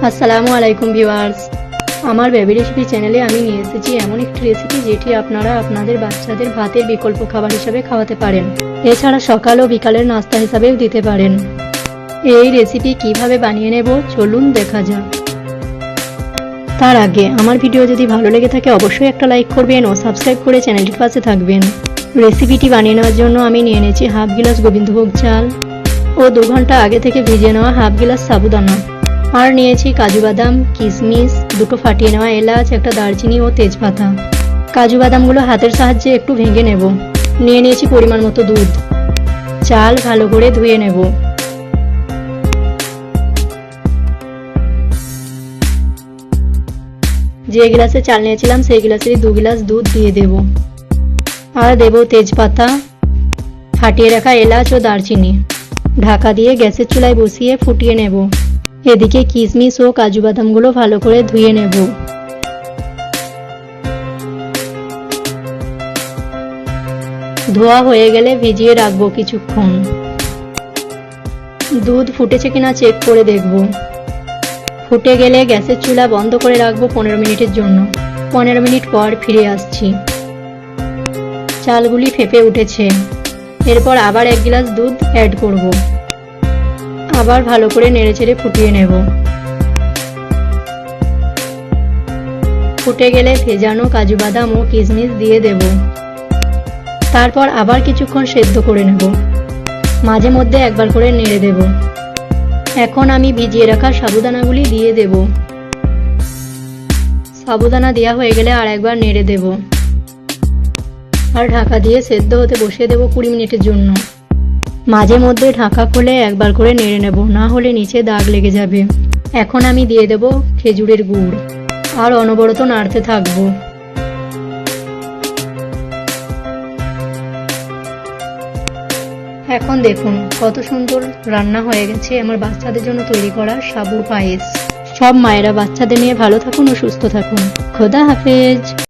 আসসালামু আলাইকুম ভিউয়ার্স, আমার বেবি রেসিপি চ্যানেলে আমি নিয়ে এসেছি এমন একটি রেসিপি যেটি আপনারা আপনাদের বাচ্চাদের ভাতের বিকল্প খাবার হিসেবে খাওয়াতে পারেন। এছাড়া সকাল ও বিকালের নাস্তা হিসাবেও দিতে পারেন। এই রেসিপি কিভাবে বানিয়ে নেব চলুন দেখা যাক। তার আগে আমার ভিডিও যদি ভালো লেগে থাকে অবশ্যই একটা লাইক করবেন ও সাবস্ক্রাইব করে চ্যানেলটির পাশে থাকবেন। রেসিপিটি বানিয়ে নেওয়ার জন্য আমি নিয়ে নিয়েছি হাফ গিলাস গোবিন্দভোগ চাল ও 2 ঘন্টা আগে থেকে ভিজিয়ে নেওয়া হাফ গিলাস সাবুদানা, আর নিয়েছি কাজু বাদাম, কিশমিশ, 2টো ফাটিয়ে নেওয়া এলাচ, একটা দারচিনি ও তেজপাতা। কাজু বাদামগুলো হাতের সাহায্যে একটু ভেঙে নেব। নিয়ে নিয়েছি পরিমাণ মতো দুধ। চাল ভালো করে ধুয়ে নেব। যে গ্লাসে চাল নিয়েছিলাম সেই গ্লাসেরই 2 গ্লাস দুধ দিয়ে দেব। আর দেব তেজপাতা, ফাটিয়ে রাখা এলাচ ও দারচিনি। ঢাকা দিয়ে গ্যাসের চুলায় বসিয়ে ফুটিয়ে নেব। এদিকে কিশমিশ ও কাজু বাদামগুলো ভালো করে ধুয়ে নেব। ধোয়া হয়ে গেলে ভিজিয়ে রাখবো কিছুক্ষণ। দুধ ফুটেছে কিনা চেক করে দেখব। ফুটে গেলে গ্যাসের চুলা বন্ধ করে রাখবো 15 মিনিটের জন্য। 15 মিনিট পর ফিরে আসছি। চালগুলি ফেপে উঠেছে। এরপর আবার 1 গ্লাস দুধ অ্যাড করব। আবার ভালো করে নেড়েচেড়ে ফুটিয়ে নেব। ফুটে গেলে ভেজানো কাজু বাদাম ও কিশমিশ দিয়ে দেব। তারপর আবার কিছুক্ষণ সেদ্ধ করে নেব। মাঝে মধ্যে একবার করে নেড়ে দেব। এখন আমি ভিজিয়ে রাখা সাবুদানাগুলি দিয়ে দেব। সাবুদানা দেওয়া হয়ে গেলে আর একবার নেড়ে দেব। আর ঢাকা দিয়ে সেদ্ধ হতে বসিয়ে দেব 20 মিনিটের জন্য। মাঝে মধ্যে ঢাকা খুলে একবার করে নেড়ে নেব, না হলে নিচে দাগ লেগে যাবে। এখন আমি দিয়ে দেব খেজুরের গুড় আর অনবরত নাড়তে থাকব। এখন দেখুন কত সুন্দর রান্না হয়ে গেছে আমার বাচ্চাদের জন্য তৈরি করা সাবুর পায়েস। সব মায়েরা বাচ্চাদের নিয়ে ভালো থাকুন ও সুস্থ থাকুন। খোদা হাফেজ।